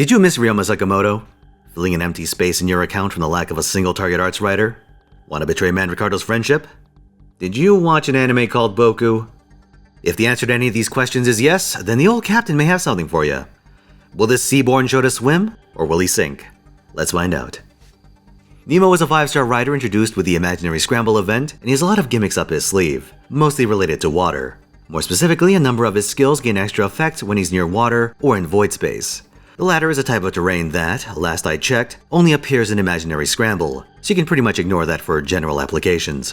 Did you miss Ryoma Sakamoto? Filling an empty space in your account from the lack of a single target arts writer? Want to betray Man Ricardo's friendship? Did you watch an anime called Boku? If the answer to any of these questions is yes, then the old captain may have something for you. Will this seaborn Shota swim, or will he sink? Let's find out. Nemo is a 5-star rider introduced with the Imaginary Scramble event, and he has a lot of gimmicks up his sleeve, mostly related to water. More specifically, a number of his skills gain extra effect when he's near water or in void space. The latter is a type of terrain that, last I checked, only appears in Imaginary Scramble, so you can pretty much ignore that for general applications.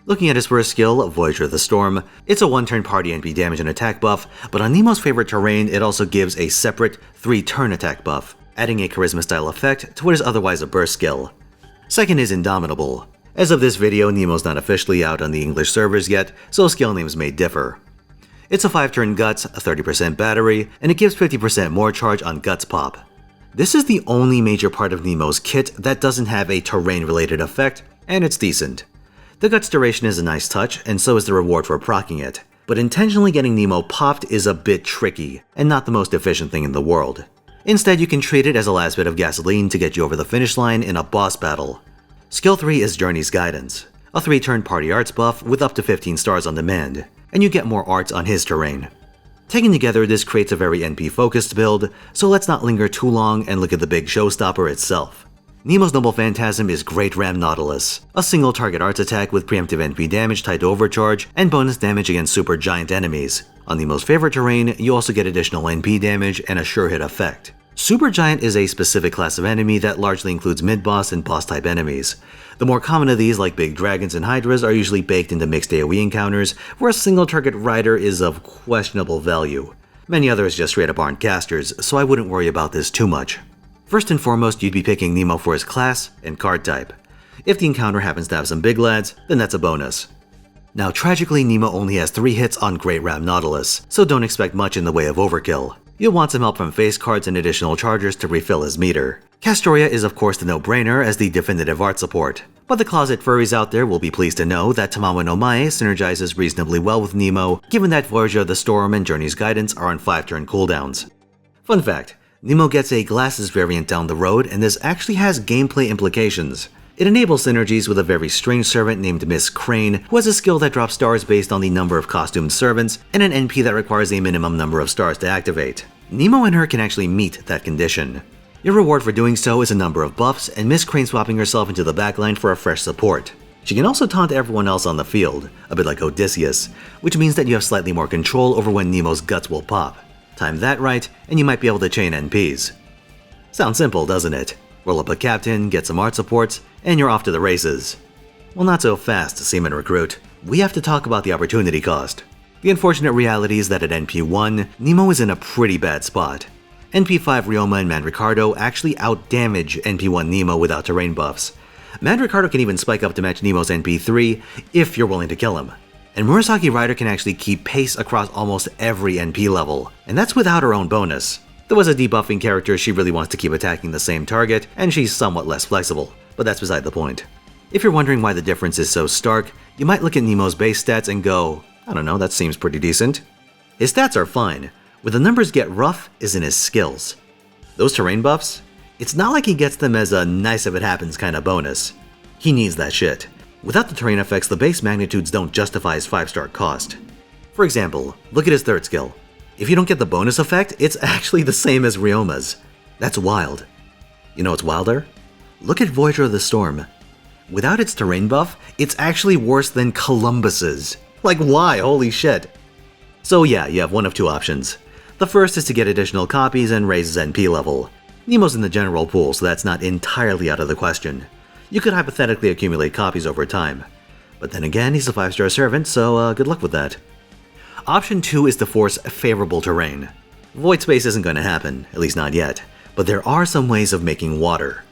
Looking at his first skill, Voyager of the Storm, it's a 1-turn party NP damage and attack buff, but on Nemo's favorite terrain it also gives a separate 3-turn attack buff, adding a charisma-style effect to what is otherwise a burst skill. Second is Indomitable. As of this video, Nemo's not officially out on the English servers yet, so skill names may differ. It's a 5-turn Guts, a 30% battery, and it gives 50% more charge on Guts Pop. This is the only major part of Nemo's kit that doesn't have a terrain-related effect, and it's decent. The Guts duration is a nice touch, and so is the reward for proccing it, but intentionally getting Nemo popped is a bit tricky, and not the most efficient thing in the world. Instead, you can treat it as a last bit of gasoline to get you over the finish line in a boss battle. Skill 3 is Journey's Guidance, a 3-turn party arts buff with up to 15 stars on demand, and you get more arts on his terrain. Taken together, this creates a very NP-focused build, so let's not linger too long and look at the big showstopper itself. Nemo's Noble Phantasm is Great Ram Nautilus, a single target arts attack with preemptive NP damage tied to overcharge and bonus damage against super giant enemies. On Nemo's favorite terrain, you also get additional NP damage and a sure hit effect. Super Giant is a specific class of enemy that largely includes mid-boss and boss-type enemies. The more common of these, like big dragons and hydras, are usually baked into mixed AoE encounters, where a single target rider is of questionable value. Many others just straight up aren't casters, so I wouldn't worry about this too much. First and foremost, you'd be picking Nemo for his class and card type. If the encounter happens to have some big lads, then that's a bonus. Now tragically, Nemo only has 3 hits on Great Ram Nautilus, so don't expect much in the way of overkill. You'll want some help from face cards and additional chargers to refill his meter. Castoria is of course the no-brainer as the definitive art support, but the closet furries out there will be pleased to know that Tamawa no Mae synergizes reasonably well with Nemo, given that Voyager of the Storm and Journey's Guidance are on 5-turn cooldowns. Fun fact, Nemo gets a glasses variant down the road, and this actually has gameplay implications. It enables synergies with a very strange servant named Miss Crane, who has a skill that drops stars based on the number of costumed servants, and an NP that requires a minimum number of stars to activate. Nemo and her can actually meet that condition. Your reward for doing so is a number of buffs, and Miss Crane swapping herself into the backline for a fresh support. She can also taunt everyone else on the field, a bit like Odysseus, which means that you have slightly more control over when Nemo's guts will pop. Time that right, and you might be able to chain NPs. Sounds simple, doesn't it? Roll up a captain, get some art supports, and you're off to the races. Well, not so fast, Seaman Recruit. We have to talk about the opportunity cost. The unfortunate reality is that at NP1, Nemo is in a pretty bad spot. NP5 Ryoma and Man Ricardo actually outdamage NP1 Nemo without terrain buffs. Man Ricardo can even spike up to match Nemo's NP3 if you're willing to kill him. And Murasaki Rider can actually keep pace across almost every NP level, and that's without her own bonus. Though as a debuffing character, she really wants to keep attacking the same target, and she's somewhat less flexible, but that's beside the point. If you're wondering why the difference is so stark, you might look at Nemo's base stats and go, I don't know, that seems pretty decent. His stats are fine. Where the numbers get rough is in his skills. Those terrain buffs? It's not like he gets them as a nice if it happens kind of bonus. He needs that shit. Without the terrain effects, the base magnitudes don't justify his 5-star cost. For example, look at his third skill. If you don't get the bonus effect, it's actually the same as Ryoma's. That's wild. You know what's wilder? Look at Voyager of the Storm. Without its terrain buff, it's actually worse than Columbus's. Like why? Holy shit. So yeah, you have one of two options. The first is to get additional copies and raise his NP level. Nemo's in the general pool, so that's not entirely out of the question. You could hypothetically accumulate copies over time. But then again, he's a 5-star servant, so good luck with that. Option 2 is to force favorable terrain. Void space isn't going to happen, at least not yet, but there are some ways of making water.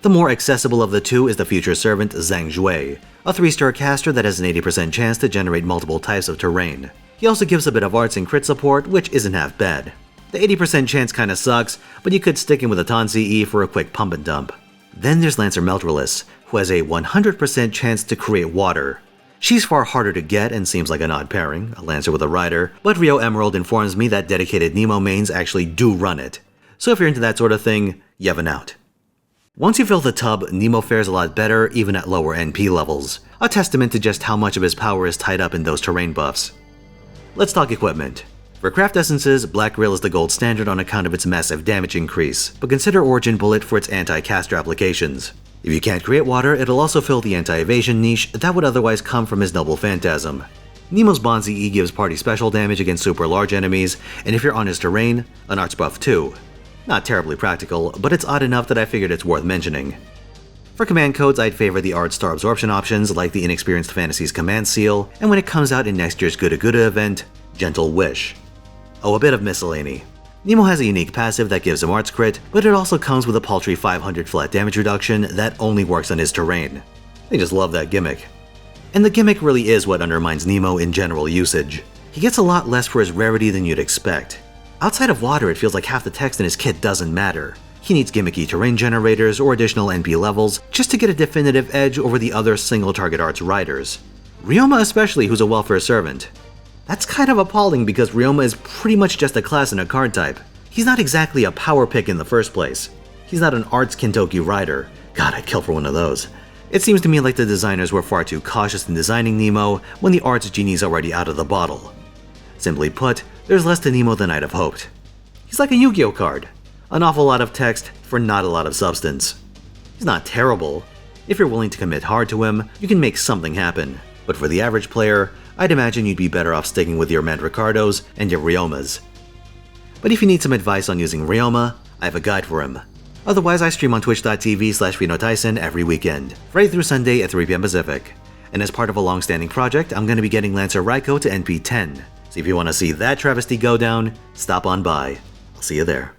The more accessible of the two is the future servant Zhang Jue, a 3-star caster that has an 80% chance to generate multiple types of terrain. He also gives a bit of arts and crit support, which isn't half bad. The 80% chance kinda sucks, but you could stick in with a Ton CE for a quick pump and dump. Then there's Lancer Meltrellis, who has a 100% chance to create water. She's far harder to get and seems like an odd pairing, a Lancer with a Rider, but Rio Emerald informs me that dedicated Nemo mains actually do run it. so if you're into that sort of thing, you have an out. Once you fill the tub, Nemo fares a lot better even at lower NP levels, a testament to just how much of his power is tied up in those terrain buffs. Let's talk equipment. For craft essences, Black Rail is the gold standard on account of its massive damage increase, but consider Origin Bullet for its anti-caster applications. If you can't create water, it'll also fill the anti-evasion niche that would otherwise come from his Noble Phantasm. Nemo's Bonzi E gives party special damage against super large enemies, and if you're on his terrain, an arts buff too. Not terribly practical, but it's odd enough that I figured it's worth mentioning. For command codes, I'd favor the Art Star absorption options like the Inexperienced Fantasies command seal, and when it comes out in next year's Guda Guda event, Gentle Wish. Oh, a bit of miscellany. Nemo has a unique passive that gives him arts crit, but it also comes with a paltry 500 flat damage reduction that only works on his terrain. They just love that gimmick. And the gimmick really is what undermines Nemo in general usage. He gets a lot less for his rarity than you'd expect. Outside of water, it feels like half the text in his kit doesn't matter. He needs gimmicky terrain generators or additional NP levels just to get a definitive edge over the other single-target arts riders. Ryoma especially, who's a welfare servant. That's kind of appalling because Ryoma is pretty much just a class and a card type. He's not exactly a power pick in the first place. He's not an arts Kintoki rider. God, I'd kill for one of those. It seems to me like the designers were far too cautious in designing Nemo when the arts genie's already out of the bottle. Simply put, there's less to Nemo than I'd have hoped. He's like a Yu-Gi-Oh card. An awful lot of text for not a lot of substance. He's not terrible. If you're willing to commit hard to him, you can make something happen. But for the average player, I'd imagine you'd be better off sticking with your Mandracardos and your Ryomas. But if you need some advice on using Ryoma, I have a guide for him. Otherwise, I stream on twitch.tv/Finotaisen every weekend, Friday through Sunday at 3 PM Pacific. And as part of a long-standing project, I'm going to be getting Lancer Raiko to NP 10. So if you want to see that travesty go down, stop on by. I'll see you there.